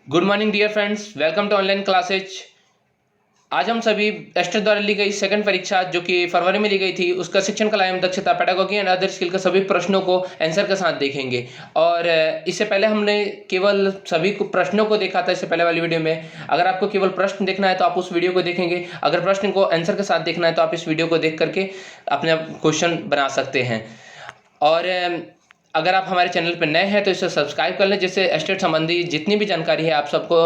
Good morning dear friends, welcome to online classes. आज हम सभी एस्टर द्वारा ली गई सेकंड परीक्षा जो कि फरवरी में ली गई थी उसका शिक्षण कला एवं दक्षता पेडागोगी एंड अदर स्किल के सभी प्रश्नों को आंसर के साथ देखेंगे। और इससे पहले हमने केवल सभी को प्रश्नों को देखा था इससे पहले वाली वीडियो में। अगर आपको केवल प्रश्न देखना है तो आप उस वीडियो को देखेंगे, अगर प्रश्न को आंसर के साथ देखना है तो आप इस वीडियो को देख करके अपने क्वेश्चन बना सकते हैं। और अगर आप हमारे चैनल पर नए हैं तो इसे सब्सक्राइब कर लें जिससे एस्टेट संबंधी जितनी भी जानकारी है आप सबको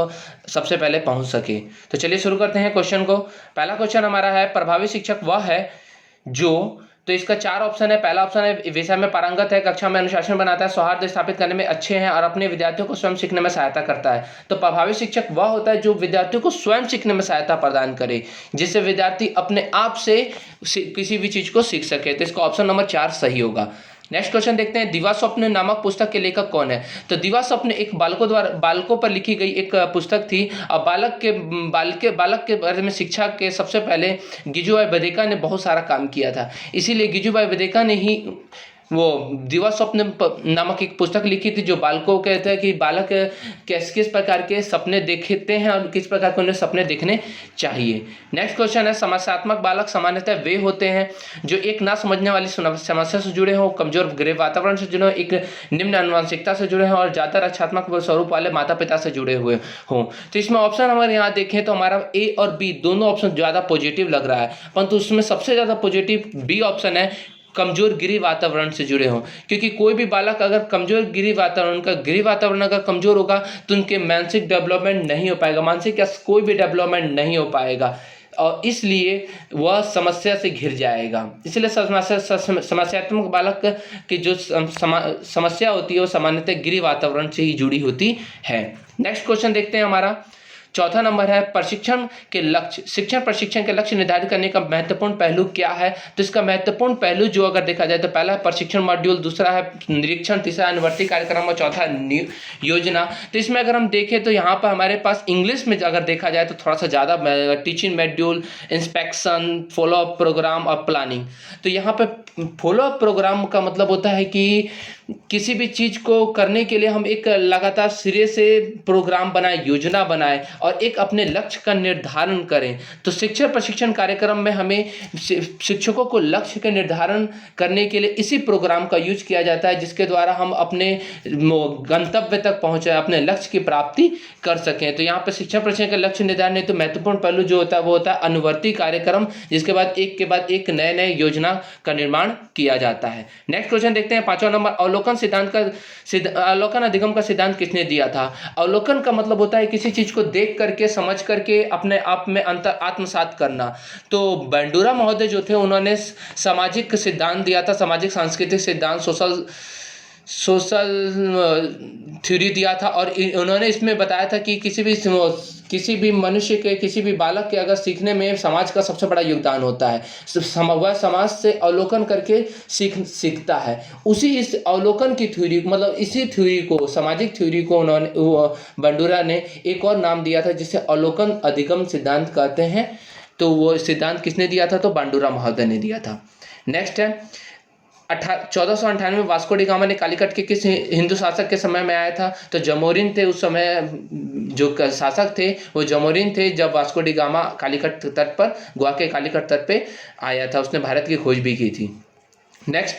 सबसे पहले पहुंच सके। तो चलिए शुरू करते हैं क्वेश्चन को। पहला क्वेश्चन हमारा है, प्रभावी शिक्षक वह है जो, तो इसका 4 ऑप्शन है। पहला ऑप्शन है विषय में पारंगत है, कक्षा में अनुशासन बनाता है, सौहार्द स्थापित करने में अच्छे हैं और अपने विद्यार्थियों को स्वयं सीखने में सहायता करता है। तो प्रभावी शिक्षक वह होता है जो विद्यार्थियों को स्वयं सीखने में सहायता प्रदान करे, जिससे विद्यार्थी अपने आप से किसी भी चीज को सीख सके। तो इसका ऑप्शन नंबर 4 सही होगा। नेक्स्ट क्वेश्चन देखते हैं, दिवा स्वप्न नामक पुस्तक के लेखक कौन है। तो दिवा स्वप्न एक बालकों पर लिखी गई एक पुस्तक थी और बालक के बारे में शिक्षा के सबसे पहले गिजुभाई बधेका ने बहुत सारा काम किया था। इसीलिए गिजुभाई बधेका ने ही वो दिवा स्वप्न नामक एक पुस्तक लिखी थी जो बालकों कहते हैं कि बालक किस किस प्रकार के सपने देखते हैं और किस प्रकार के उन्हें सपने देखने चाहिए। नेक्स्ट क्वेश्चन है, समस्यात्मक बालक सामान्यतः वे होते हैं जो एक ना समझने वाली समस्या से जुड़े हों, कमजोर गृह वातावरण से जुड़े हों, एक निम्न आनुवंशिकता से जुड़े हों और ज़्यादा रक्षात्मक स्वरूप वाले माता पिता से जुड़े हुए हों। तो इसमें ऑप्शन हमारे यहाँ देखें तो हमारा ए और बी दोनों ऑप्शन ज़्यादा पॉजिटिव लग रहा है, परंतु उसमें सबसे ज़्यादा पॉजिटिव बी ऑप्शन है, कमजोर गृह वातावरण से जुड़े हों। क्योंकि कोई भी बालक अगर कमजोर गृह वातावरण अगर कमजोर होगा तो उनके मानसिक डेवलपमेंट नहीं हो पाएगा, मानसिक या कोई भी डेवलपमेंट नहीं हो पाएगा और इसलिए वह समस्या से घिर जाएगा। इसलिए समस्यात्मक बालक की जो समस्या होती है वो सामान्यतः गृह वातावरण से ही जुड़ी होती है। नेक्स्ट क्वेश्चन देखते हैं, हमारा चौथा नंबर है, प्रशिक्षण के लक्ष्य, शिक्षण प्रशिक्षण के लक्ष्य निर्धारित करने का महत्वपूर्ण पहलू क्या है। तो इसका महत्वपूर्ण पहलू जो अगर देखा जाए तो पहला है प्रशिक्षण मॉड्यूल, दूसरा है निरीक्षण, तीसरा अनुवर्ती कार्यक्रम और चौथा योजना। तो इसमें अगर हम देखें तो यहाँ पर हमारे पास इंग्लिश में अगर देखा जाए तो थोड़ा सा ज़्यादा teaching module, inspection, follow up program और प्लानिंग। तो यहाँ पर फॉलोअप प्रोग्राम का मतलब होता है कि किसी भी चीज़ को करने के लिए हम एक लगातार सिरे से प्रोग्राम बनाएं, योजना बनाएं और एक अपने लक्ष्य का निर्धारण करें। तो शिक्षण प्रशिक्षण कार्यक्रम में हमें शिक्षकों को लक्ष्य के निर्धारण करने के लिए इसी प्रोग्राम का यूज किया जाता है जिसके द्वारा हम अपने गंतव्य तक पहुंचे, अपने लक्ष्य की प्राप्ति कर सकें। तो यहाँ पर शिक्षण प्रशिक्षण का लक्ष्य निर्धारण है तो महत्वपूर्ण पहलू जो होता है वो होता है अनुवर्ती कार्यक्रम, जिसके बाद एक के बाद एक नए नए योजना का निर्माण किया जाता है। नेक्स्ट क्वेश्चन देखते हैं, 5वां नंबर, अवलोकन अधिगम का सिद्धांत किसने दिया था। अवलोकन का मतलब होता है किसी चीज को देख करके समझ करके अपने आप में अंतर आत्मसात करना। तो बंडूरा महोदय जो थे उन्होंने सामाजिक सिद्धांत दिया था, सामाजिक सांस्कृतिक सिद्धांत, सोशल थ्योरी दिया था और उन्होंने इसमें बताया था कि किसी भी मनुष्य के, किसी भी बालक के अगर सीखने में समाज का सबसे बड़ा योगदान होता है। वह समाज से अवलोकन करके सीखता है। उसी इस अवलोकन की थ्योरी, मतलब इसी थ्योरी को, सामाजिक थ्योरी को बंडूरा ने एक और नाम दिया था जिसे अवलोकन अधिगम सिद्धांत कहते हैं। तो वो सिद्धांत किसने दिया था, तो बंडूरा महोदय ने दिया था। नेक्स्ट है, 1498 में वास्को डी गामा ने कालीकट के किस हिंदू शासक के समय में आया था। तो जमोरिन थे उस समय, जो शासक थे वो जमोरिन थे जब वास्को डी गामा कालीकट तट पर, गोवा के कालीकट तट पे आया था। उसने भारत की खोज भी की थी। नेक्स्ट,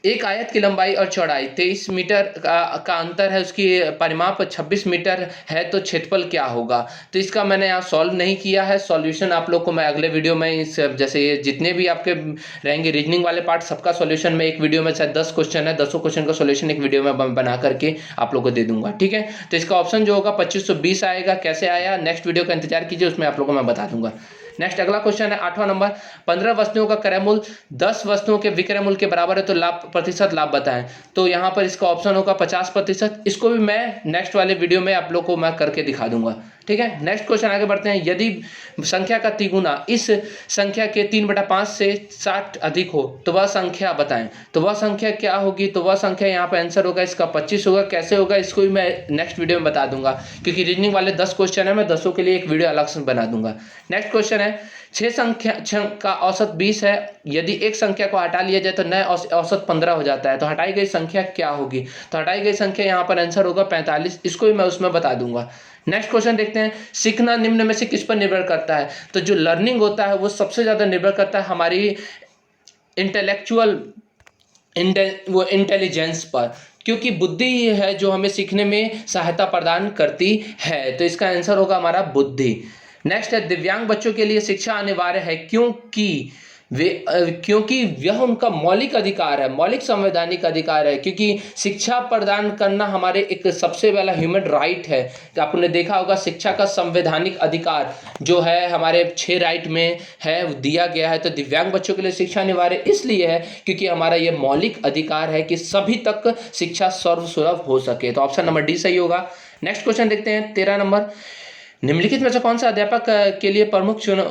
एक आयत की लंबाई और चौड़ाई 23 मीटर का अंतर है, उसकी परिमाप 26 मीटर है, तो क्षेत्रफल क्या होगा। तो इसका मैंने यहाँ सॉल्व नहीं किया है, सॉल्यूशन आप लोग को मैं अगले वीडियो में इस जैसे ये जितने भी आपके रहेंगे रीजनिंग वाले पार्ट सबका सॉल्यूशन मैं एक वीडियो में, शायद 10 क्वेश्चन है, 10 क्वेश्चन का सॉल्यूशन एक वीडियो में बना करके आप लोग को दे दूंगा, ठीक है। तो इसका ऑप्शन जो होगा 2520 आएगा। कैसे आया नेक्स्ट वीडियो का इंतजार कीजिए, उसमें आप लोग को मैं बता दूंगा। नेक्स्ट अगला क्वेश्चन है 8वां नंबर, 15 वस्तुओं का क्रय मूल्य 10 वस्तुओं के विक्रय मूल्य के बराबर है, तो प्रतिशत लाभ बताएं। तो यहाँ पर इसका ऑप्शन होगा 50%। इसको भी मैं नेक्स्ट वाले वीडियो में आप लोग को मैं करके दिखा दूंगा, ठीक है। नेक्स्ट क्वेश्चन आगे बढ़ते हैं। यदि संख्या का तिगुना इस संख्या के 3/5 से 60 अधिक हो तो वह संख्या बताएं। तो वह संख्या क्या होगी? तो वह संख्या यहाँ पे आंसर होगा इसका 25 होगा। कैसे होगा इसको भी मैं नेक्स्ट वीडियो में बता दूंगा, क्योंकि रीजनिंग वाले 10 क्वेश्चन है, मैं 10 के लिए एक वीडियो अलग से बना दूंगा। नेक्स्ट क्वेश्चन है 6 संख्या का औसत 20 है, यदि एक संख्या को हटा लिया जाए तो नया औसत 15 हो जाता है, तो हटाई गई संख्या क्या होगी? तो हटाई गई संख्या यहाँ पर आंसर होगा 45। इसको भी मैं उसमें बता दूंगा। नेक्स्ट क्वेश्चन देखते हैं। सीखना निम्न में से किस पर निर्भर करता है? तो जो लर्निंग होता है वो सबसे ज्यादा निर्भर करता है हमारी इंटेलेक्चुअल वो इंटेलिजेंस पर, क्योंकि बुद्धि ही है जो हमें सीखने में सहायता प्रदान करती है। तो इसका आंसर होगा हमारा बुद्धि। नेक्स्ट है दिव्यांग बच्चों के लिए शिक्षा अनिवार्य है क्योंकि यह उनका मौलिक अधिकार है, मौलिक संवैधानिक अधिकार है, क्योंकि शिक्षा प्रदान करना हमारे एक सबसे पहला ह्यूमन राइट है। तो आपने देखा होगा शिक्षा का संवैधानिक अधिकार जो है हमारे 6 राइट में है, दिया गया है। तो दिव्यांग बच्चों के लिए शिक्षा अनिवार्य इसलिए है क्योंकि हमारा ये मौलिक अधिकार है कि सभी तक शिक्षा सर्वसुलभ हो सके। तो ऑप्शन नंबर डी सही होगा। नेक्स्ट क्वेश्चन देखते हैं 13 नंबर। निम्नलिखित में से कौन सा अध्यापक के लिए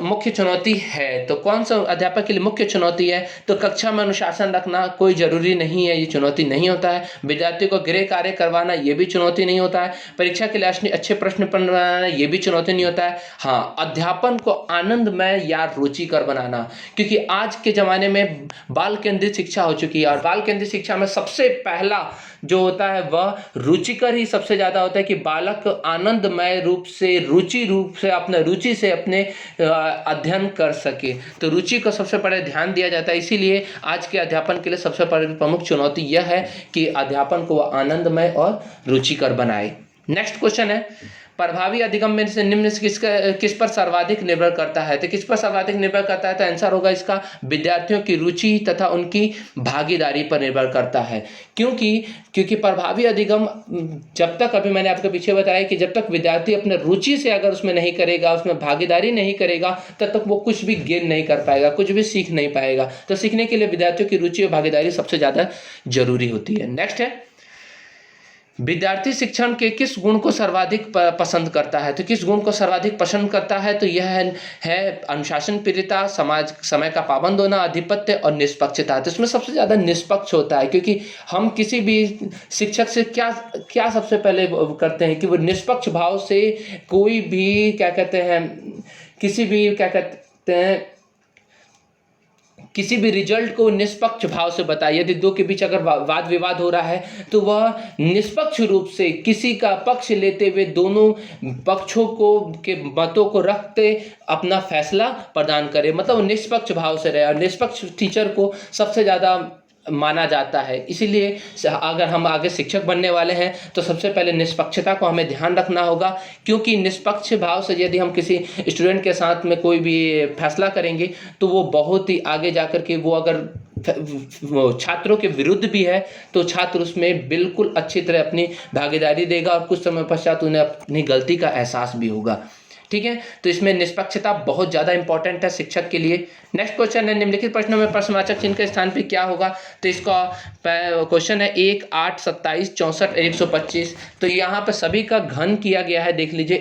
मुख्य चुनौती है? तो कौन सा अध्यापक के लिए मुख्य चुनौती है? तो कक्षा में अनुशासन रखना कोई जरूरी नहीं है, ये चुनौती नहीं होता है। विद्यार्थियों को गृह कार्य करवाना ये भी चुनौती नहीं होता है। परीक्षा के लिए अच्छे प्रश्न बनाना ये भी चुनौती नहीं होता है। हाँ, अध्यापन को आनंदमय या रुचिकर बनाना, क्योंकि आज के जमाने में बाल केंद्रित शिक्षा हो चुकी है और बाल केंद्रित शिक्षा में सबसे पहला जो होता है वह रुचिकर ही सबसे ज्यादा होता है कि बालक आनंदमय रूप से अपने रुचि से अपने अध्ययन कर सके। तो रुचि को सबसे पहले ध्यान दिया जाता है, इसीलिए आज के अध्यापन के लिए सबसे प्रमुख चुनौती यह है कि अध्यापन को आनंदमय और रुचिकर बनाए। नेक्स्ट क्वेश्चन है प्रभावी अधिगम में से निम्न से किस पर सर्वाधिक निर्भर करता है? तो किस पर सर्वाधिक निर्भर करता है? तो आंसर होगा इसका विद्यार्थियों की रुचि तथा उनकी भागीदारी पर निर्भर करता है। क्योंकि प्रभावी अधिगम जब तक, अभी मैंने आपके पीछे बताया कि जब तक विद्यार्थी अपने रुचि से अगर उसमें नहीं करेगा, उसमें भागीदारी नहीं करेगा, तब तक वो कुछ भी गेन नहीं कर पाएगा, कुछ भी सीख नहीं पाएगा। तो सीखने के लिए विद्यार्थियों की रुचि और भागीदारी सबसे ज्यादा जरूरी होती है। नेक्स्ट है विद्यार्थी शिक्षण के किस गुण को सर्वाधिक पसंद करता है? तो किस गुण को सर्वाधिक पसंद करता है? तो यह है अनुशासन प्रियता, समय का पाबंद होना, आधिपत्य और निष्पक्षता। तो इसमें सबसे ज्यादा निष्पक्ष होता है, क्योंकि हम किसी भी शिक्षक से क्या सबसे पहले करते हैं कि वो निष्पक्ष भाव से कोई भी किसी भी रिजल्ट को निष्पक्ष भाव से बताए। यदि दो के बीच अगर वाद विवाद हो रहा है तो वह निष्पक्ष रूप से किसी का पक्ष लेते हुए दोनों पक्षों के मतों को रखते अपना फैसला प्रदान करे, मतलब निष्पक्ष भाव से रहे। और निष्पक्ष टीचर को सबसे ज़्यादा माना जाता है। इसीलिए अगर हम आगे शिक्षक बनने वाले हैं तो सबसे पहले निष्पक्षता को हमें ध्यान रखना होगा, क्योंकि निष्पक्ष भाव से यदि हम किसी स्टूडेंट के साथ में कोई भी फैसला करेंगे तो वो बहुत ही आगे जाकर के वो अगर छात्रों के विरुद्ध भी है तो छात्र उसमें बिल्कुल अच्छी तरह अपनी भागीदारी देगा और कुछ समय पश्चात उन्हें अपनी गलती का एहसास भी होगा। ठीक है, तो इसमें निष्पक्षता बहुत ज़्यादा इंपॉर्टेंट है शिक्षक के लिए। नेक्स्ट क्वेश्चन है निम्नलिखित प्रश्नों में प्रश्नवाचक चिन्ह के स्थान पे क्या होगा? तो इसका क्वेश्चन है 1, 8, 27, 64, 125। तो यहाँ पे सभी का घन किया गया है। देख लीजिए,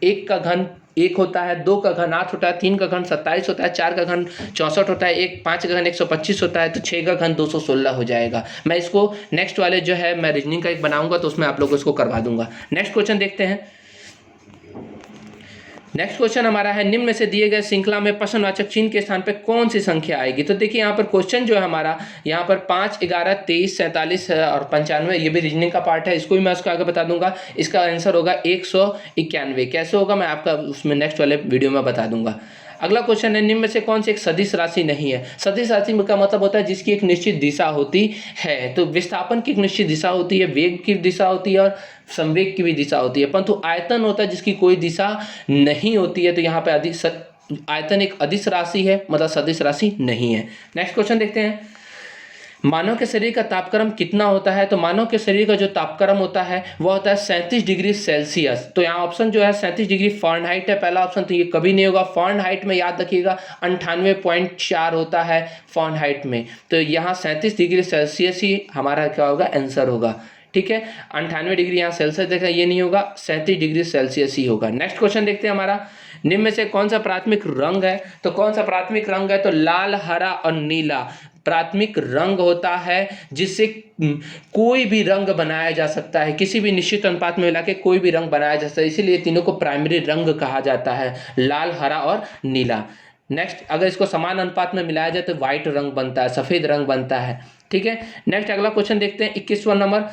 एक का घन 1 होता है, 2 का घन 8 होता है, 3 का घन 27 होता है, 4 का घन 64 होता है, 5 का घन 125 होता है, तो 6 का घन 216 हो जाएगा। मैं इसको नेक्स्ट वाले जो है मैं रीजनिंग का एक बनाऊंगा तो उसमें आप लोगों को इसको करवा दूंगा। नेक्स्ट क्वेश्चन देखते हैं। नेक्स्ट क्वेश्चन हमारा है निम्न में से दिए गए श्रृंखला में प्रश्नवाचक चिन्ह के स्थान पे कौन सी संख्या आएगी? तो देखिए यहाँ पर क्वेश्चन जो है हमारा यहाँ पर 5, 11, 23, 47 और 95, ये भी रीजनिंग का पार्ट है, इसको भी मैं उसको आगे बता दूंगा। इसका आंसर होगा 191। कैसे होगा मैं आपका उसमें नेक्स्ट वाले वीडियो में बता दूंगा। अगला क्वेश्चन है निम्न में से कौन सी एक सदिश राशि नहीं है? सदिश राशि का मतलब होता है जिसकी एक निश्चित दिशा होती है। तो विस्थापन की एक निश्चित दिशा होती है, वेग की दिशा होती है और संवेग की भी दिशा होती है, परंतु आयतन होता है जिसकी कोई दिशा नहीं होती है। तो यहाँ पे आयतन एक अदिश राशि है, मतलब सदिश राशि नहीं है। नेक्स्ट क्वेश्चन देखते हैं। मानव के शरीर का तापक्रम कितना होता है? तो मानव के शरीर का जो तापक्रम होता है वह होता है 37 डिग्री सेल्सियस। तो यहाँ ऑप्शन जो है 37 डिग्री फ़ारेनहाइट है पहला ऑप्शन, तो ये कभी नहीं होगा। फ़ारेनहाइट में याद रखिएगा 98.4 होता है फ़ारेनहाइट में, तो यहाँ 37 डिग्री सेल्सियस ही हमारा क्या होगा आंसर होगा। ठीक है। 98 डिग्री यहाँ सेल्सियस देखा, ये नहीं होगा, 37 डिग्री सेल्सियस ही होगा। नेक्स्ट क्वेश्चन देखते हैं हमारा, निम्न में से कौन सा प्राथमिक रंग है? तो कौन सा प्राथमिक रंग है? तो लाल, हरा और नीला प्राथमिक रंग होता है जिससे कोई भी रंग बनाया जा सकता है, किसी भी निश्चित अनुपात में मिला के कोई भी रंग बनाया जा सकता है, इसीलिए तीनों को प्राइमरी रंग कहा जाता है, लाल, हरा और नीला। नेक्स्ट, अगर इसको समान अनुपात में मिलाया जाए तो व्हाइट रंग बनता है, सफेद रंग बनता है, ठीक है। नेक्स्ट अगला क्वेश्चन देखते हैं 21वां नंबर,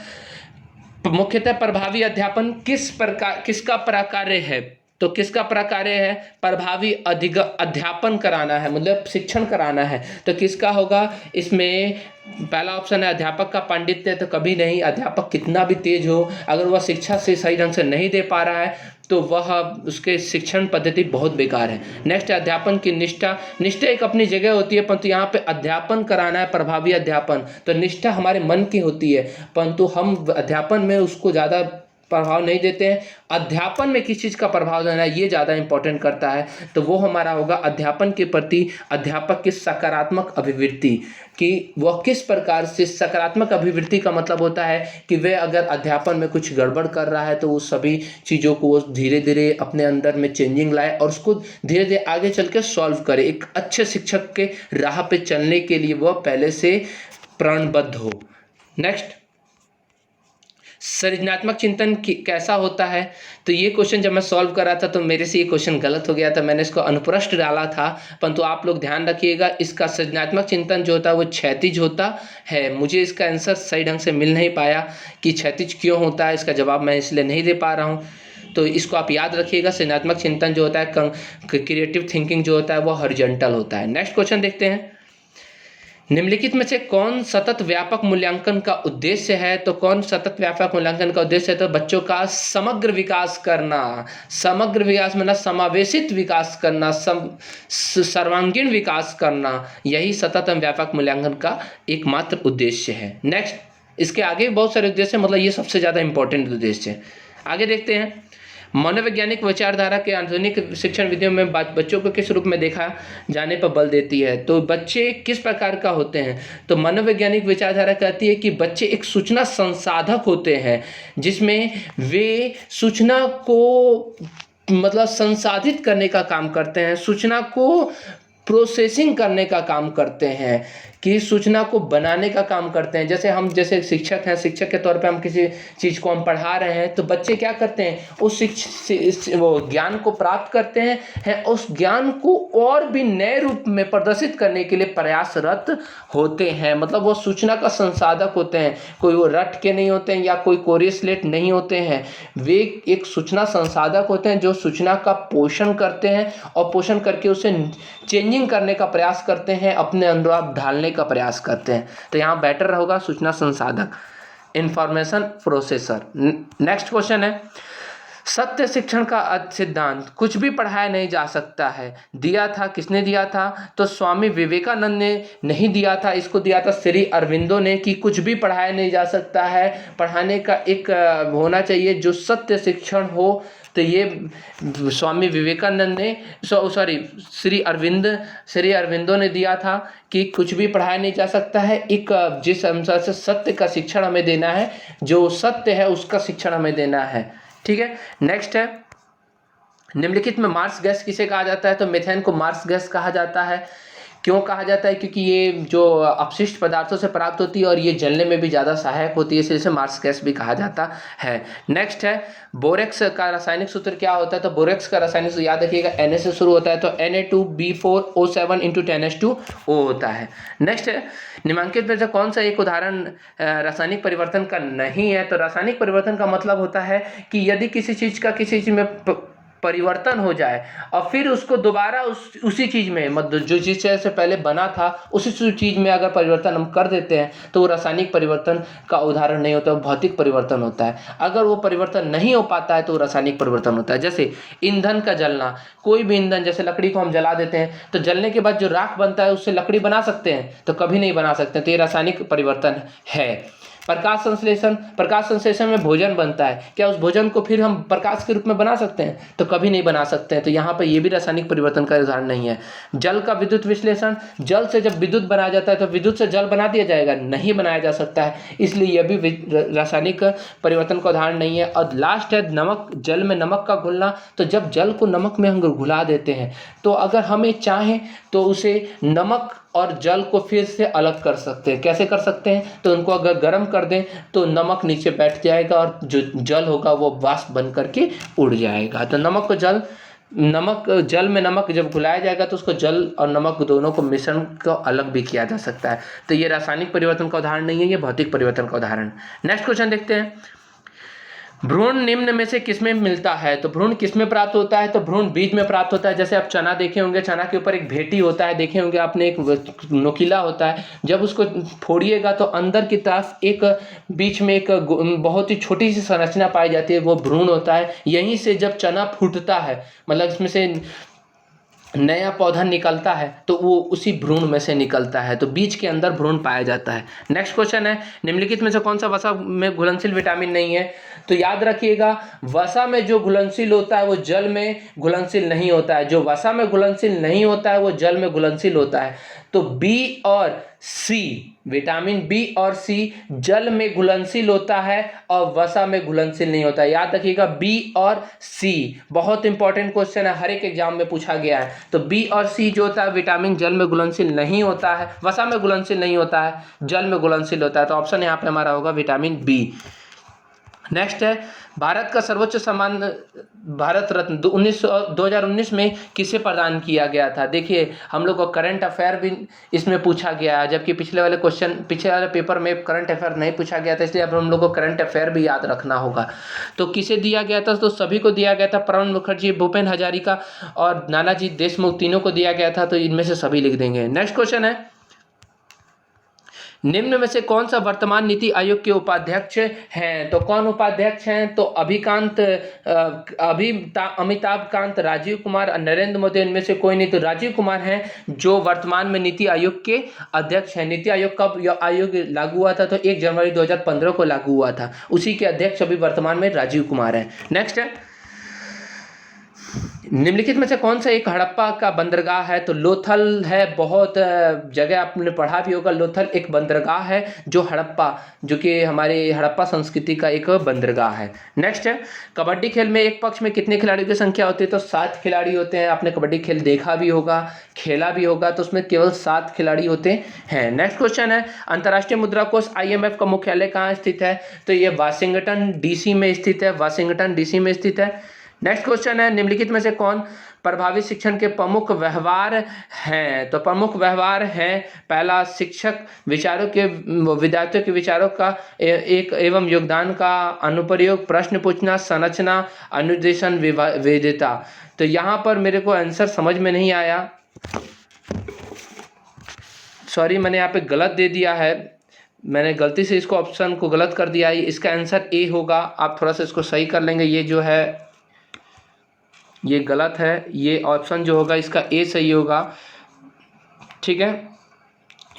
मुख्यतः प्रभावी अध्यापन किसका प्रकार्य है? तो किसका प्रकार्य है? प्रभावी अध्यापन कराना है, मतलब शिक्षण कराना है, तो किसका होगा? इसमें पहला ऑप्शन है अध्यापक का पांडित्य, तो कभी नहीं, अध्यापक कितना भी तेज हो, अगर वह शिक्षा से सही ढंग से नहीं दे पा रहा है तो वह उसके शिक्षण पद्धति बहुत बेकार है। नेक्स्ट, अध्यापन की निष्ठा एक अपनी जगह होती है, परंतु यहाँ पे अध्यापन कराना है प्रभावी अध्यापन, तो निष्ठा हमारे मन की होती है, परंतु हम अध्यापन में उसको ज़्यादा प्रभाव नहीं देते हैं। अध्यापन में किस चीज़ का प्रभाव देना है ये ज़्यादा इंपॉर्टेंट करता है, तो वो हमारा होगा अध्यापन के प्रति अध्यापक की सकारात्मक अभिवृत्ति, कि वह किस प्रकार से, सकारात्मक अभिवृत्ति का मतलब होता है कि वह अगर अध्यापन में कुछ गड़बड़ कर रहा है तो वो सभी चीज़ों को वो धीरे धीरे अपने अंदर में चेंजिंग लाए और उसको धीरे धीरे आगे चल के सॉल्व करे। एक अच्छे शिक्षक के राह पे चलने के लिए वह पहले से प्रणबद्ध हो। नेक्स्ट, सृजनात्मक चिंतन कैसा होता है? तो ये क्वेश्चन जब मैं सॉल्व कर रहा था तो मेरे से ये क्वेश्चन गलत हो गया था, मैंने इसको अनुप्रस्थ डाला था, परंतु आप लोग ध्यान रखिएगा इसका सृजनात्मक चिंतन जो होता है वो क्षैतिज होता है। मुझे इसका आंसर सही ढंग से मिल नहीं पाया कि क्षैतिज क्यों होता है, इसका जवाब मैं इसलिए नहीं दे पा रहा हूँ, तो इसको आप याद रखिएगा। सृजनात्मक चिंतन जो होता है, क्रिएटिव थिंकिंग जो होता है वो हॉरिजॉन्टल होता है। नेक्स्ट क्वेश्चन देखते हैं, निम्नलिखित में से कौन सतत व्यापक मूल्यांकन का उद्देश्य है? तो कौन सतत व्यापक मूल्यांकन का उद्देश्य है? तो बच्चों का समग्र विकास करना, समग्र विकास मतलब समावेशित विकास करना, सर्वांगीण विकास करना, यही सतत व्यापक मूल्यांकन का एकमात्र उद्देश्य है। नेक्स्ट, इसके आगे भी बहुत सारे उद्देश्य, मतलब ये सबसे ज़्यादा इंपॉर्टेंट उद्देश्य है। आगे देखते हैं, मनोवैज्ञानिक विचारधारा के आधुनिक शिक्षण विधियों में बच्चों को किस रूप में देखा जाने पर बल देती है? तो बच्चे किस प्रकार का होते हैं? तो मनोवैज्ञानिक विचारधारा कहती है कि बच्चे एक सूचना संसाधक होते हैं, जिसमें वे सूचना को मतलब संसाधित करने का काम करते हैं, सूचना को प्रोसेसिंग करने का काम करते हैं, कि सूचना को बनाने का काम करते हैं। जैसे शिक्षक हैं, शिक्षक के तौर पे हम किसी चीज़ को हम पढ़ा रहे हैं, तो बच्चे क्या करते हैं, उस वो ज्ञान को प्राप्त करते हैं, उस ज्ञान को और भी नए रूप में प्रदर्शित करने के लिए प्रयासरत होते हैं। मतलब वो सूचना का संसाधक होते हैं, कोई वो रट के नहीं होते हैं या कोई कोरियसलेट नहीं होते हैं, वे एक सूचना संसाधक होते हैं जो सूचना का पोषण करते हैं और पोषण करके उसे चेंजिंग करने का प्रयास करते हैं, अपने अंदर आप ढालने का प्रयास करते हैं। तो यहाँ बेटर होगा सूचना संसाधक, इंफॉर्मेशन प्रोसेसर। नेक्स्ट क्वेश्चन है, सत्य शिक्षण का सिद्धांत कुछ भी पढ़ाया नहीं जा सकता है, दिया था किसने दिया था? तो स्वामी विवेकानंद ने नहीं दिया था, इसको दिया था श्री अरविंदो ने, कि कुछ भी पढ़ाया नहीं जा सकता है, पढ़ाने का एक होना चाहिए जो सत्य शिक्षण हो। तो ये स्वामी विवेकानंद ने श्री अरविंदो ने दिया था कि कुछ भी पढ़ाया नहीं जा सकता है, एक जिस अनुसार से सत्य का शिक्षण हमें देना है, जो सत्य है उसका शिक्षण हमें देना है, ठीक है। नेक्स्ट है, निम्नलिखित में मार्स गैस किसे कहा जाता है? तो मीथेन को मार्स गैस कहा जाता है। क्यों कहा जाता है? क्योंकि ये जो अपशिष्ट पदार्थों से प्राप्त होती है और ये जलने में भी ज़्यादा सहायक होती है, इसलिए इसे मार्स गैस भी कहा जाता है। नेक्स्ट है, बोरेक्स का रासायनिक सूत्र क्या होता है? तो बोरेक्स का रासायनिक सूत्र याद रखिएगा, Na से शुरू होता है, तो Na2B4O7 × 10H2O होता है। नेक्स्ट है, निम्नलिखित में से कौन सा एक उदाहरण रासायनिक परिवर्तन का नहीं है? तो रासायनिक परिवर्तन का मतलब होता है कि यदि किसी चीज़ का किसी चीज़ में परिवर्तन हो जाए और फिर उसको दोबारा उसी चीज़ में, मतलब जो चीज़ से पहले बना था उसी चीज़ में अगर परिवर्तन हम कर देते हैं तो वो रासायनिक परिवर्तन का उदाहरण नहीं होता, वो भौतिक परिवर्तन होता है। अगर वो परिवर्तन नहीं हो पाता है तो वो रासायनिक परिवर्तन होता है। जैसे ईंधन का जलना, कोई भी ईंधन, जैसे लकड़ी को हम जला देते हैं तो जलने के बाद जो राख बनता है उससे लकड़ी बना सकते हैं? तो कभी नहीं बना सकते, तो ये रासायनिक परिवर्तन है। प्रकाश संश्लेषण, प्रकाश संश्लेषण में भोजन बनता है, क्या उस भोजन को फिर हम प्रकाश के रूप में बना सकते हैं? तो कभी नहीं बना सकते हैं। तो यहाँ पर ये भी रासायनिक परिवर्तन का उदाहरण नहीं है। जल का विद्युत विश्लेषण, जल से जब विद्युत बनाया जाता है तो विद्युत से जल बना दिया जाएगा? नहीं बनाया जा सकता है, इसलिए यह भी रासायनिक परिवर्तन का उदाहरण नहीं है। और लास्ट है नमक, जल में नमक का घुलना। तो जब जल को नमक में हम घुला देते हैं तो अगर हमें चाहें तो उसे नमक और जल को फिर से अलग कर सकते हैं। कैसे कर सकते हैं? तो उनको अगर गर्म कर दें तो नमक नीचे बैठ जाएगा और जो जल होगा वो वाष्प बन करके उड़ जाएगा। तो जल में नमक जब घुलाया जाएगा तो उसको जल और नमक दोनों को मिश्रण को अलग भी किया जा सकता है। तो ये रासायनिक परिवर्तन का उदाहरण नहीं है, ये भौतिक परिवर्तन का उदाहरण। नेक्स्ट क्वेश्चन देखते हैं, भ्रूण निम्न में से किसमें मिलता है? तो भ्रूण किसमें प्राप्त होता है? तो भ्रूण बीज में प्राप्त होता है। जैसे आप चना देखे होंगे, चना के ऊपर एक भेटी होता है, देखे होंगे आपने, एक नोकीला होता है। जब उसको फोड़िएगा तो अंदर की तरफ एक बीच में एक बहुत ही छोटी सी संरचना पाई जाती है, वो भ्रूण होता है। यहीं से जब चना फूटता है, मतलब इसमें से नया पौधा निकलता है, तो वो उसी भ्रूण में से निकलता है। तो बीज के अंदर भ्रूण पाया जाता है। नेक्स्ट क्वेश्चन है, निम्नलिखित में से कौन सा वसा में घुलनशील विटामिन नहीं है? तो याद रखिएगा, वसा में जो घुलनशील होता है वो जल में घुलनशील नहीं होता है। जो वसा में घुलनशील नहीं होता है वो जल में घुलनशील होता है। तो बी और सी, विटामिन बी और सी जल में घुलनशील होता है और वसा में घुलनशील नहीं होता है। याद रखिएगा, बी और सी बहुत इंपॉर्टेंट क्वेश्चन है, हर एक एग्जाम में पूछा गया है। तो बी और सी जो होता है, विटामिन जल में घुलनशील नहीं होता है, वसा में घुलनशील नहीं होता है, जल में घुलनशील होता है। तो ऑप्शन यहाँ पे हमारा होगा विटामिन बी। नेक्स्ट है, भारत का सर्वोच्च सम्मान भारत रत्न 2019 में किसे प्रदान किया गया था? देखिए, हम लोग को करंट अफेयर भी इसमें पूछा गया है, जबकि पिछले वाले पेपर में करंट अफेयर नहीं पूछा गया था, इसलिए अब हम लोग को करंट अफेयर भी याद रखना होगा। तो किसे दिया गया था? तो सभी को दिया गया था, प्रणब मुखर्जी, भूपेन हजारिका और नानाजी देशमुख, तीनों को दिया गया था। तो इनमें से सभी लिख देंगे। नेक्स्ट क्वेश्चन है, निम्न में से कौन सा वर्तमान नीति आयोग के उपाध्यक्ष हैं? तो कौन उपाध्यक्ष हैं? तो अमिताभ कांत, राजीव कुमार, नरेंद्र मोदी, इनमें से कोई नहीं। तो राजीव कुमार हैं जो वर्तमान में नीति आयोग के अध्यक्ष हैं। नीति आयोग कब आयोग लागू हुआ था? तो 1 जनवरी 2015 को लागू हुआ था। उसी के अध्यक्ष अभी वर्तमान में राजीव कुमार हैं। नेक्स्ट है, निम्नलिखित में से कौन सा एक हड़प्पा का बंदरगाह है? तो लोथल है, बहुत जगह आपने पढ़ा भी होगा। लोथल एक बंदरगाह है जो कि हमारे हड़प्पा संस्कृति का एक बंदरगाह है। नेक्स्ट है, कबड्डी खेल में एक पक्ष में कितने खिलाड़ियों की संख्या होती है? तो 7 खिलाड़ी होते हैं। आपने कबड्डी खेल देखा भी होगा, खेला भी होगा, तो उसमें केवल 7 खिलाड़ी होते हैं। नेक्स्ट क्वेश्चन है, अंतर्राष्ट्रीय मुद्रा कोष IMF का मुख्यालय कहाँ स्थित है? तो ये वाशिंगटन DC में स्थित है, वाशिंगटन DC में स्थित है। नेक्स्ट क्वेश्चन है, निम्नलिखित में से कौन प्रभावी शिक्षण के प्रमुख व्यवहार हैं? तो प्रमुख व्यवहार हैं, पहला, शिक्षक विद्यार्थियों के विचारों का एक एवं योगदान का अनुप्रयोग, प्रश्न पूछना, संरचना, अनुदेशन, विविधता। तो यहाँ पर मेरे को आंसर समझ में नहीं आया, सॉरी, मैंने यहाँ पे गलत दे दिया है, मैंने गलती से इसको ऑप्शन को गलत कर दिया है। इसका आंसर ए होगा। आप थोड़ा सा इसको सही कर लेंगे, ये जो है ये गलत है, ये ऑप्शन जो होगा इसका ए सही होगा। ठीक है,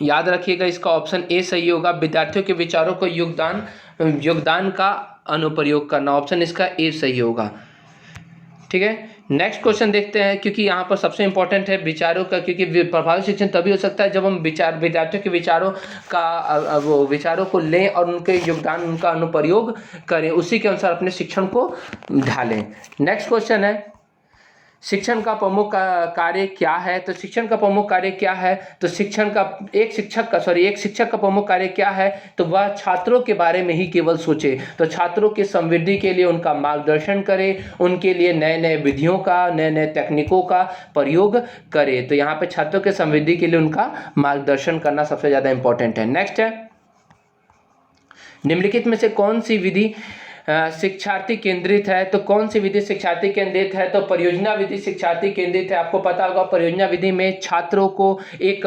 याद रखिएगा, इसका ऑप्शन ए सही होगा। विद्यार्थियों के विचारों को योगदान का अनुप्रयोग करना, ऑप्शन इसका ए सही होगा। ठीक है, नेक्स्ट क्वेश्चन देखते हैं, क्योंकि यहाँ पर सबसे इंपॉर्टेंट है विचारों का, क्योंकि प्रभावी शिक्षण तभी हो सकता है जब हम विद्यार्थियों के विचारों को लें और उनके योगदान, उनका अनुप्रयोग करें, उसी के अनुसार अपने शिक्षण को ढालें। नेक्स्ट क्वेश्चन है, शिक्षण का प्रमुख कार्य क्या है? तो शिक्षण का प्रमुख कार्य क्या है? तो एक शिक्षक का प्रमुख कार्य क्या है? तो वह छात्रों के बारे में ही केवल सोचे। तो छात्रों की समृद्धि के लिए उनका मार्गदर्शन करे, उनके लिए नए नए विधियों का, नए नए तकनीकों का प्रयोग करे। तो यहाँ पे छात्रों के समृद्धि के लिए उनका मार्गदर्शन करना सबसे ज़्यादा इंपॉर्टेंट है। नेक्स्ट है, निम्नलिखित में से कौन सी विधि शिक्षार्थी केंद्रित है। तो कौन सी विधि शिक्षार्थी केंद्रित है? तो परियोजना विधि शिक्षार्थी केंद्रित है। आपको पता होगा परियोजना विधि में छात्रों को एक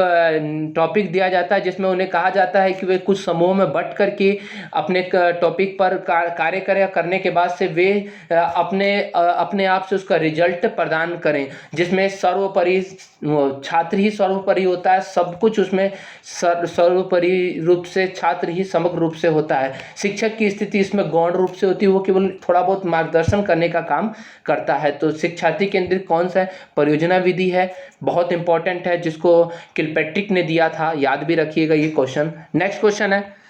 टॉपिक दिया जाता है जिसमें उन्हें कहा जाता है कि वे कुछ समूह में बंट करके अपने टॉपिक पर कार्य करें, करने के बाद से वे अपने आप से उसका रिजल्ट प्रदान करें, जिसमें सर्वोपरि छात्र ही सर्वोपरि होता है। सब कुछ उसमें सर्वोपरि रूप से छात्र ही समग्र रूप से होता है। शिक्षक की स्थिति इसमें गौण रूप से होती है, वो केवल थोड़ा बहुत मार्गदर्शन करने का काम करता है। तो शिक्षार्थी केंद्रित कौन सा है? परियोजना विधि है, बहुत इंपॉर्टेंट है, जिसको किलपैट्रिक ने दिया था, याद भी रखिएगा ये क्वेश्चन। नेक्स्ट क्वेश्चन है,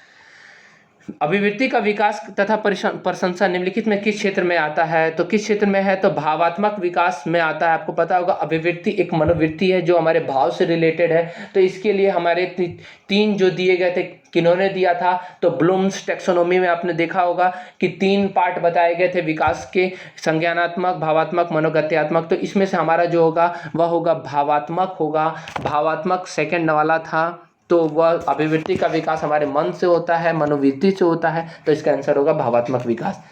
अभिवृत्ति का विकास तथा प्रशंसा निम्नलिखित में किस क्षेत्र में आता है? तो किस क्षेत्र में है? तो भावात्मक विकास में आता है। आपको पता होगा अभिवृत्ति एक मनोवृत्ति है जो हमारे भाव से रिलेटेड है। तो इसके लिए हमारे तीन जो दिए गए थे, किन्होंने दिया था? तो ब्लूम्स टैक्सोनॉमी में आपने देखा होगा कि 3 पार्ट बताए गए थे विकास के, संज्ञानात्मक, भावात्मक, मनोगत्यात्मक। तो इसमें से हमारा जो होगा वह होगा भावात्मक होगा। भावात्मक सेकंड वाला था। तो वह अभिवृत्ति का विकास हमारे मन से होता है, मनोवृत्ति से होता है। तो इसका आंसर होगा भावात्मक विकास।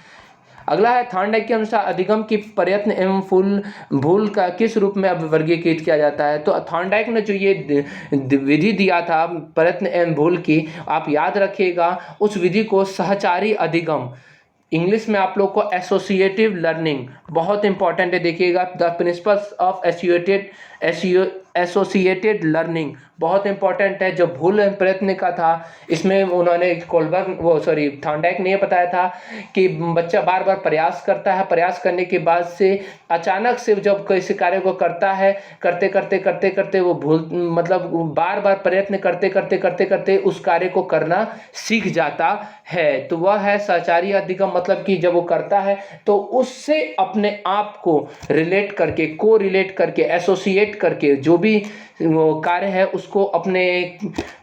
अगला है, थॉर्नडाइक के अनुसार अधिगम की प्रयत्न एवं भूल का किस रूप में वर्गीकृत किया जाता है? तो थॉर्नडाइक ने जो ये विधि दिया था प्रयत्न एवं भूल की, आप याद रखिएगा, उस विधि को सहचारी अधिगम, इंग्लिश में आप लोग को एसोसिएटिव लर्निंग, बहुत इंपॉर्टेंट है, देखिएगा, the principles of associated learning बहुत इंपॉर्टेंट है। जो भूल एवं प्रयत्न का था, इसमें उन्होंने थॉर्नडाइक ने ये बताया था कि बच्चा बार बार प्रयास करता है, प्रयास करने के बाद से अचानक से जब किसी कार्य को करता है, करते करते वो भूल, मतलब बार बार प्रयत्न करते उस कार्य को करना सीख जाता है। तो वह है सहचारी अधिगम, मतलब कि जब वो करता है तो उससे अपने आप को रिलेट करके, को रिलेट करके, एसोसिएट करके, जो भी कार्य है उसको अपने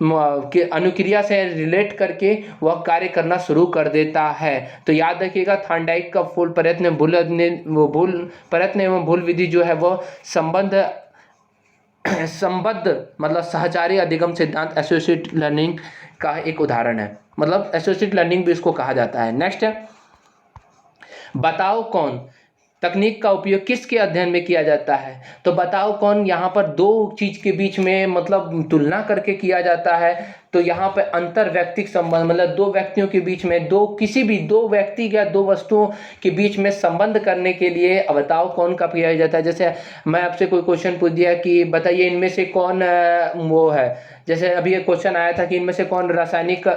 के अनुक्रिया से रिलेट करके वह कार्य करना शुरू कर देता है। तो याद रखिएगा, थॉर्नडाइक का प्रयत्न एवं भूल विधि जो है वो संबद्ध मतलब सहचारी अधिगम सिद्धांत, एसोसिएट लर्निंग का एक उदाहरण है, मतलब एसोसिएट लर्निंग भी इसको कहा जाता है। नेक्स्ट है, बताओ कौन तकनीक का उपयोग किसके अध्ययन में किया जाता है? तो बताओ कौन यहाँ पर दो चीज के बीच में मतलब तुलना करके किया जाता है। तो यहाँ पे अंतर व्यक्तिक संबंध, मतलब दो व्यक्तियों के बीच में, किसी भी दो व्यक्ति या दो वस्तुओं के बीच में संबंध करने के लिए बताओ कौन का किया जाता है। जैसे मैं आपसे कोई क्वेश्चन पूछ दिया कि बताइए इनमें से कौन वो है, जैसे अभी एक क्वेश्चन आया था कि इनमें से कौन रासायनिक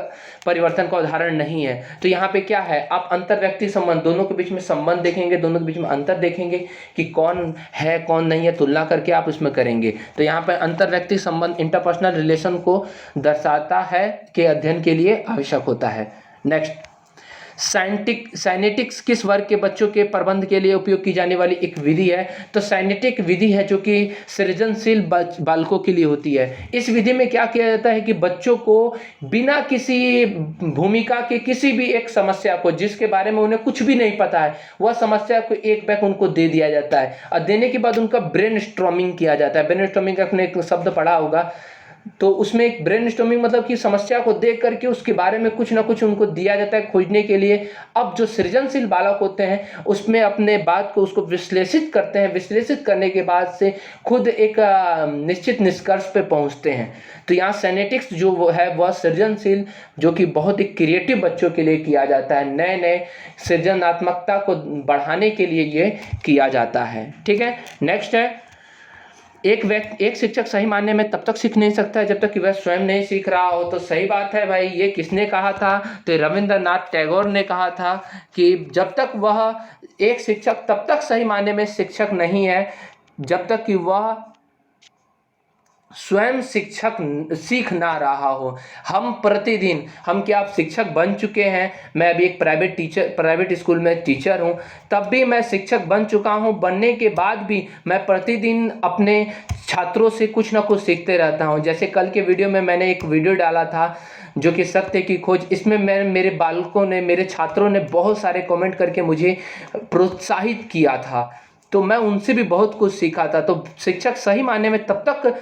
परिवर्तन का उदाहरण नहीं है। तो यहाँ पे क्या है, आप अंतर व्यक्ति संबंध, दोनों के बीच में संबंध देखेंगे, दोनों के बीच में अंतर देखेंगे कि कौन है कौन नहीं है, तुलना करके आप उसमें करेंगे। तो यहाँ पे अंतर व्यक्ति संबंध, इंटरपर्सनल रिलेशन को दर्शाता है कि अध्ययन के लिए आवश्यक होता है। नेक्स्ट, साइनेटिक्स किस वर्ग के बच्चों के प्रबंध के लिए उपयोग की जाने वाली एक विधि है? तो साइनेटिक विधि है जो कि सृजनशील बालकों के लिए होती है। इस विधि में क्या किया जाता है कि बच्चों को बिना किसी भूमिका के किसी भी एक समस्या को, जिसके बारे में उन्हें कुछ भी नहीं पता है, वह समस्या को एक बैग उनको दे दिया जाता है और देने के बाद उनका ब्रेन स्टॉर्मिंग किया जाता है। ब्रेन स्टॉर्मिंग का आपने एक शब्द पढ़ा होगा, तो उसमें एक ब्रेन स्टॉर्मिंग मतलब कि समस्या को देख करके उसके बारे में कुछ ना कुछ उनको दिया जाता है खोजने के लिए। अब जो सृजनशील बालक होते हैं उसमें अपने बात को उसको विश्लेषित करते हैं, विश्लेषित करने के बाद से खुद एक निश्चित निष्कर्ष पे पहुंचते हैं। तो यहाँ साइनेटिक्स जो वो है वह सृजनशील, जो कि बहुत ही क्रिएटिव बच्चों के लिए किया जाता है, नए नए सृजनात्मकता को बढ़ाने के लिए ये किया जाता है। ठीक है, नेक्स्ट है, एक शिक्षक सही मायने में तब तक सीख नहीं सकता है जब तक कि वह स्वयं नहीं सीख रहा हो। तो सही बात है भाई, ये किसने कहा था? तो रविंद्रनाथ टैगोर ने कहा था कि जब तक वह एक शिक्षक तब तक सही मायने में शिक्षक नहीं है जब तक कि वह स्वयं शिक्षक सीख ना रहा हो। हम प्रतिदिन, हम क्या आप शिक्षक बन चुके हैं? मैं अभी एक प्राइवेट स्कूल में टीचर हूं, तब भी मैं शिक्षक बन चुका हूं। बनने के बाद भी मैं प्रतिदिन अपने छात्रों से कुछ ना कुछ सीखते रहता हूं। जैसे कल के वीडियो में मैंने एक वीडियो डाला था जो कि सत्य की खोज, इसमें मेरे बालकों ने, मेरे छात्रों ने बहुत सारे कमेंट करके मुझे प्रोत्साहित किया था, तो मैं उनसे भी बहुत कुछ सीखा था। तो शिक्षक सही मायने में तब तक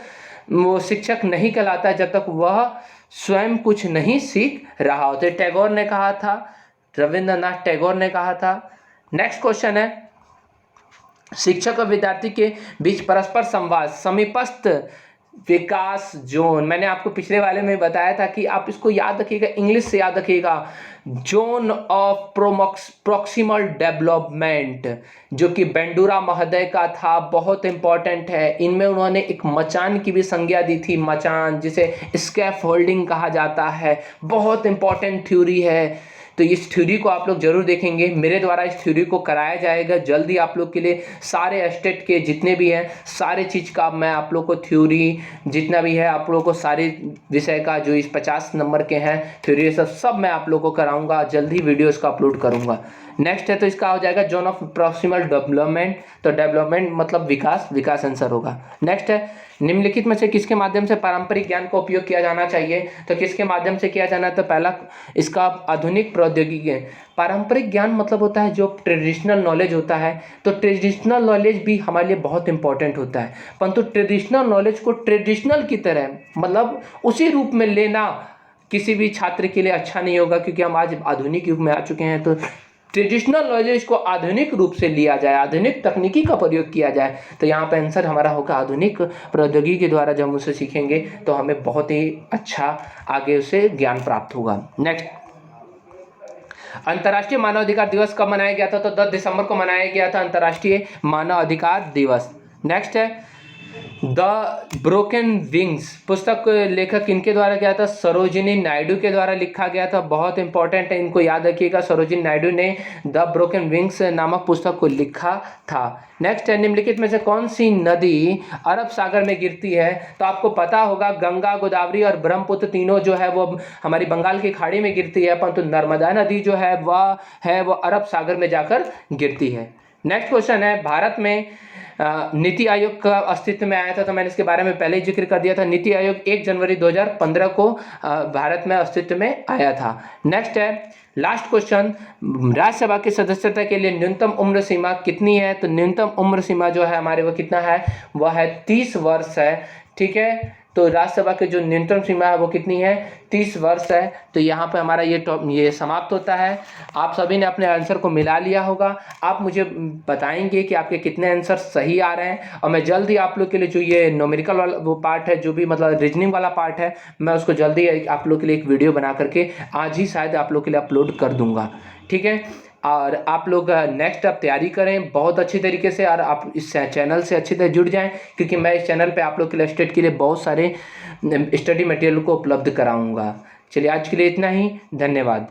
वो शिक्षक नहीं कहलाता जब तक वह स्वयं कुछ नहीं सीख रहा हो। तो टैगोर ने कहा था रविंद्रनाथ टैगोर ने कहा था। नेक्स्ट क्वेश्चन है, शिक्षक और विद्यार्थी के बीच परस्पर संवाद समीपस्थ विकास जोन। मैंने आपको पिछले वाले में बताया था कि आप इसको याद रखिएगा, इंग्लिश से याद रखिएगा, जोन ऑफ प्रॉक्सिमल डेवलपमेंट, जो कि बेंडूरा महोदय का था, बहुत इंपॉर्टेंट है। इनमें उन्होंने एक मचान की भी संज्ञा दी थी, मचान जिसे स्कैफ होल्डिंग कहा जाता है, बहुत इंपॉर्टेंट थ्योरी है। तो इस थ्योरी को आप लोग जरूर देखेंगे, मेरे द्वारा इस थ्योरी को कराया जाएगा जल्दी आप लोग के लिए। सारे स्टेट के जितने भी हैं सारे चीज़ का मैं आप लोग को थ्योरी जितना भी है आप लोग को सारे विषय का जो इस 50 नंबर के हैं थ्योरी सब मैं आप लोग को कराऊंगा, जल्दी वीडियो इसका अपलोड करूंगा। नेक्स्ट है तो इसका हो जाएगा जोन ऑफ प्रॉक्सिमल डेवलपमेंट, तो डेवलपमेंट मतलब विकास, विकास आंसर होगा। नेक्स्ट है, निम्नलिखित में से किसके माध्यम से पारंपरिक ज्ञान का उपयोग किया जाना चाहिए, तो किसके माध्यम से किया जाना है, तो पहला इसका आधुनिक प्रौद्योगिकी है। पारंपरिक ज्ञान मतलब होता है जो ट्रेडिशनल नॉलेज होता है, तो ट्रेडिशनल नॉलेज भी हमारे लिए बहुत इंपॉर्टेंट होता है, परंतु ट्रेडिशनल नॉलेज को ट्रेडिशनल की तरह मतलब उसी रूप में लेना किसी भी छात्र के लिए अच्छा नहीं होगा, क्योंकि हम आज आधुनिक युग में आ चुके हैं। तो ट्रेडिशनल नॉलेज को आधुनिक रूप से लिया जाए, आधुनिक तकनीकी का प्रयोग किया जाए, तो यहाँ पे आंसर हमारा होगा आधुनिक प्रौद्योगिकी के द्वारा जब हम उसे सीखेंगे तो हमें बहुत ही अच्छा आगे उसे ज्ञान प्राप्त होगा। नेक्स्ट, अंतर्राष्ट्रीय मानव अधिकार दिवस कब मनाया गया था, तो 10 दिसंबर को मनाया गया था अंतर्राष्ट्रीय मानव अधिकार दिवस। नेक्स्ट है, द ब्रोकन विंग्स पुस्तक लेखक इनके द्वारा क्या था, सरोजिनी नायडू के द्वारा लिखा गया था, बहुत इंपॉर्टेंट है, इनको याद रखिएगा, सरोजिनी नायडू ने द ब्रोकन विंग्स नामक पुस्तक को लिखा था। नेक्स्ट है, निम्नलिखित में से कौन सी नदी अरब सागर में गिरती है, तो आपको पता होगा गंगा, गोदावरी और ब्रह्मपुत्र तीनों जो है वो हमारी बंगाल की खाड़ी में गिरती है, परंतु नर्मदा नदी जो है वह अरब सागर में जाकर गिरती है। नेक्स्ट क्वेश्चन है, भारत में नीति आयोग का अस्तित्व में आया था, तो मैंने इसके बारे में पहले ही जिक्र कर दिया था। नीति आयोग 1 जनवरी 2015 को भारत में अस्तित्व में आया था। नेक्स्ट है, लास्ट क्वेश्चन, राज्यसभा की सदस्यता के लिए न्यूनतम उम्र सीमा कितनी है, तो न्यूनतम उम्र सीमा जो है हमारे वो कितना है, वह है 30 वर्ष है। ठीक है, तो राज्यसभा की जो न्यूनतम सीमा है वो कितनी है, 30 वर्ष है। तो यहाँ पे हमारा ये समाप्त होता है। आप सभी ने अपने आंसर को मिला लिया होगा, आप मुझे बताएंगे कि आपके कितने आंसर सही आ रहे हैं, और मैं जल्दी आप लोग के लिए जो ये न्यूमेरिकल वाला वो पार्ट है, जो भी मतलब रीजनिंग वाला पार्ट है, मैं उसको जल्दी आप लोग के लिए एक वीडियो बना करके आज ही शायद आप लोग के लिए अपलोड कर दूंगा। ठीक है, और आप लोग नेक्स्ट आप तैयारी करें बहुत अच्छी तरीके से, और आप इस चैनल से अच्छी तरह जुड़ जाएं, क्योंकि मैं इस चैनल पे आप लोग के लिए स्टेट के लिए बहुत सारे स्टडी मटेरियल को उपलब्ध कराऊंगा। चलिए आज के लिए इतना ही, धन्यवाद।